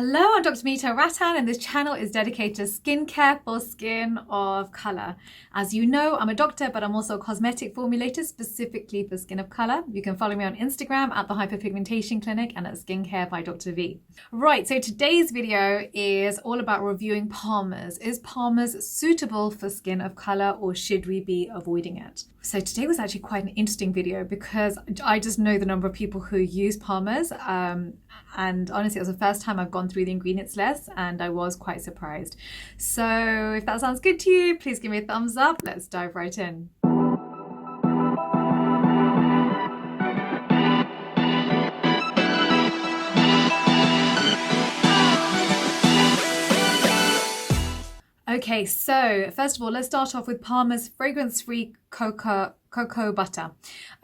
Hello, I'm Dr. Vanita Rattan and this channel is dedicated to skincare for skin of colour. As you know, I'm a doctor, but I'm also a cosmetic formulator specifically for skin of colour. You can follow me on Instagram at the Hyperpigmentation Clinic and at Skincare by Dr. V. Right, so today's video is all about reviewing Palmer's. Is Palmer's suitable for skin of colour or should we be avoiding it? So today was actually quite an interesting video because I just know the number of people who use Palmer's and honestly it was the first time I've gone through the ingredients list and I was quite surprised. So if that sounds good to you, please give me a thumbs up. Let's dive right in. Okay, so first of all, let's start off with Palmer's fragrance-free cocoa butter.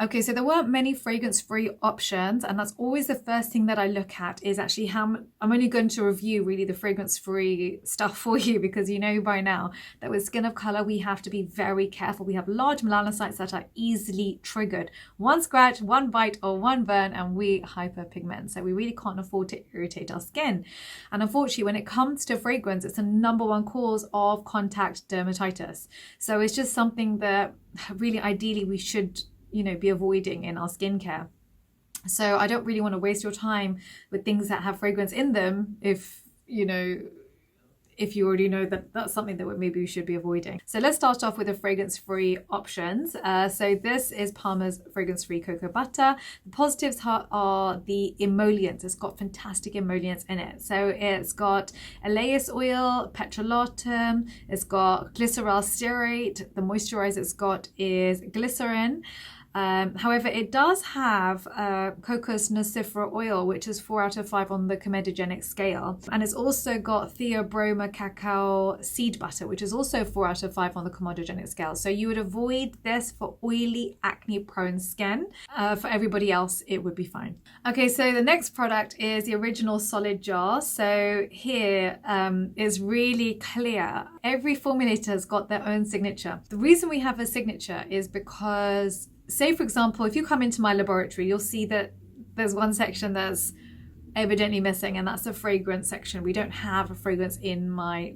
Okay, so there weren't many fragrance-free options, and that's always the first thing that I look at is actually I'm only going to review really the fragrance-free stuff for you because you know by now that with skin of color we have to be very careful. We have large melanocytes that are easily triggered. One scratch, one bite or one burn and we hyperpigment. So we really can't afford to irritate our skin. And unfortunately when it comes to fragrance, it's the #1 cause of contact dermatitis. So it's just something that really ideally we should be avoiding in our skincare. So I don't really want to waste your time with things that have fragrance in them if you already know that that's something that maybe we should be avoiding. So let's start off with the fragrance-free options. So this is Palmer's fragrance-free cocoa butter. The positives are the emollients. It's got fantastic emollients in it. So it's got Elaeis oil, petrolatum, it's got glycerol stearate. The moisturizer it's got is glycerin. However, it does have Cocos nocifera oil, which is 4 out of 5 on the comedogenic scale. And it's also got Theobroma cacao seed butter, which is also 4 out of 5 on the comedogenic scale. So you would avoid this for oily, acne-prone skin. For everybody else, it would be fine. Okay, so the next product is the original solid jar. So here is really clear. Every formulator has got their own signature. The reason we have a signature is because say, for example, if you come into my laboratory, you'll see that there's one section that's evidently missing, and that's the fragrance section. We don't have a fragrance in my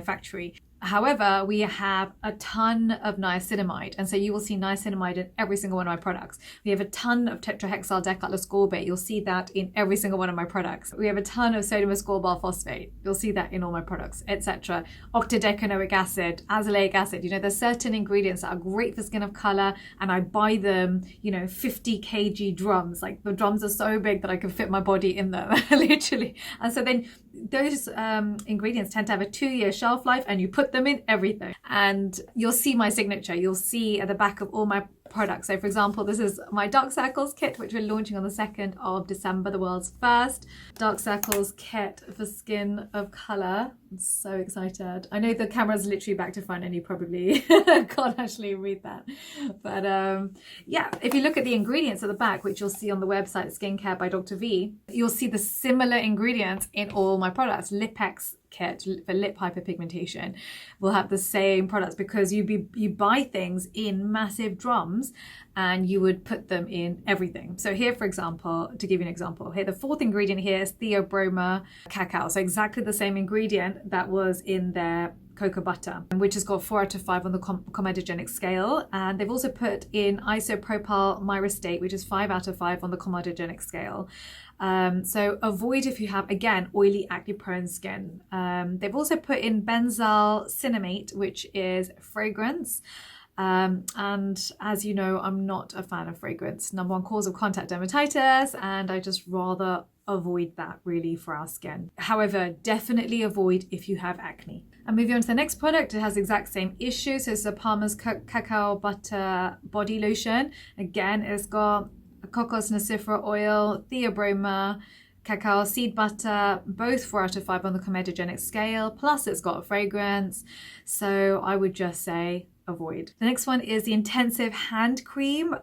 factory. However, we have a ton of niacinamide, and so you will see niacinamide in every single one of my products. We have a ton of tetrahexyl decathloscorbate. You'll see that in every single one of my products. We have a ton of sodium ascorbate phosphate. You'll see that in all my products, etc. Octadecanoic acid, azelaic acid. There's certain ingredients that are great for skin of color, and I buy them, 50 kg drums. Like the drums are so big that I can fit my body in them, literally. And so then those ingredients tend to have a 2-year shelf life, and you put them in everything. And you'll see my signature. You'll see at the back of all my products. So for example, this is my dark circles kit, which we're launching on the 2nd of December, the world's first dark circles kit for skin of color. I'm so excited. I know the camera's literally back to front and you probably can't actually read that. But yeah, if you look at the ingredients at the back, which you'll see on the website Skincare by Dr. V, you'll see the similar ingredients in all my products. Lipex kit for lip hyperpigmentation will have the same products because you buy things in massive drums and you would put them in everything. So here, for example, to give you an example, here the 4th ingredient here is Theobroma cacao. So exactly the same ingredient that was in their cocoa butter, which has got 4 out of 5 on the comedogenic scale. And they've also put in isopropyl myristate, which is 5 out of 5 on the comedogenic scale. So avoid if you have, again, oily, acne-prone skin. They've also put in benzyl cinnamate, which is fragrance. And as you know, I'm not a fan of fragrance. #1 cause of contact dermatitis, and I just rather avoid that really for our skin. However, definitely avoid if you have acne. And moving on to the next product, it has the exact same issue. So it's the Palmer's cacao butter body lotion. Again, it's got Cocos nocifera oil, Theobroma cacao seed butter, both 4 out of 5 on the comedogenic scale, plus it's got a fragrance. So I would just say avoid. The next one is the intensive hand cream.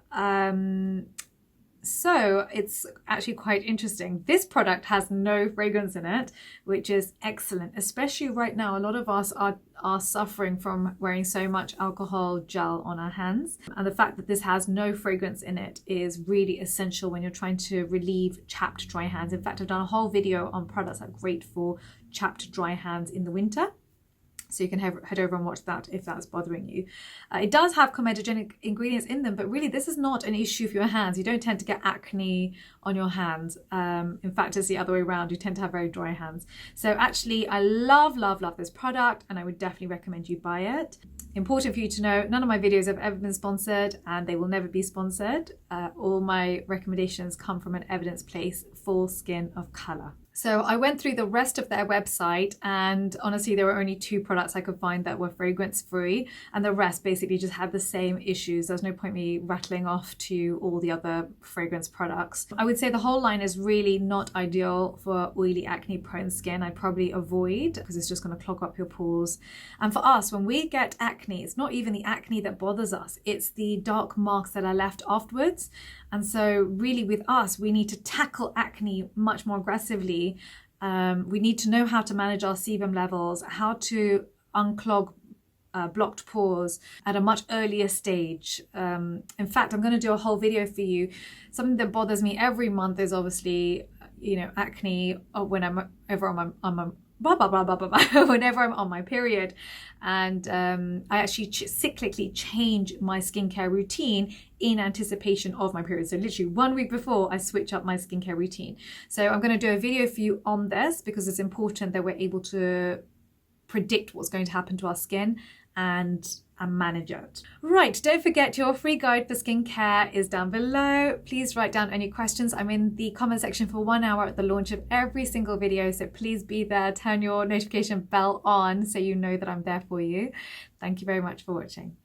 So it's actually quite interesting. This product has no fragrance in it, which is excellent, especially right now. A lot of us are suffering from wearing so much alcohol gel on our hands. And the fact that this has no fragrance in it is really essential when you're trying to relieve chapped, dry hands. In fact, I've done a whole video on products that are great for chapped, dry hands in the winter. So you can head over and watch that if that's bothering you. It does have comedogenic ingredients in them, but really this is not an issue for your hands. You don't tend to get acne on your hands. In fact, it's the other way around. You tend to have very dry hands. So actually, I love, love, love this product, and I would definitely recommend you buy it. Important for you to know, none of my videos have ever been sponsored, and they will never be sponsored. All my recommendations come from an evidence place, full skin of color. So I went through the rest of their website, and honestly, there were only 2 products I could find that were fragrance free, and the rest basically just had the same issues. There's no point me rattling off to all the other fragrance products. I would say the whole line is really not ideal for oily, acne prone skin. I'd probably avoid, because it's just going to clog up your pores. And for us, when we get acne, it's not even the acne that bothers us, it's the dark marks that are left afterwards. And so really with us, we need to tackle acne much more aggressively. We need to know how to manage our sebum levels, how to unclog blocked pores at a much earlier stage. In fact, I'm going to do a whole video for you. Something that bothers me every month is obviously, acne whenever whenever I'm on my period. And I actually cyclically change my skincare routine in anticipation of my period. So literally 1 week before, I switch up my skincare routine. So I'm going to do a video for you on this, because it's important that we're able to predict what's going to happen to our skin and manage it. Right, don't forget your free guide for skincare is down below. Please write down any questions. I'm in the comment section for 1 hour at the launch of every single video, so please be there. Turn your notification bell on so you know that I'm there for you. Thank you very much for watching.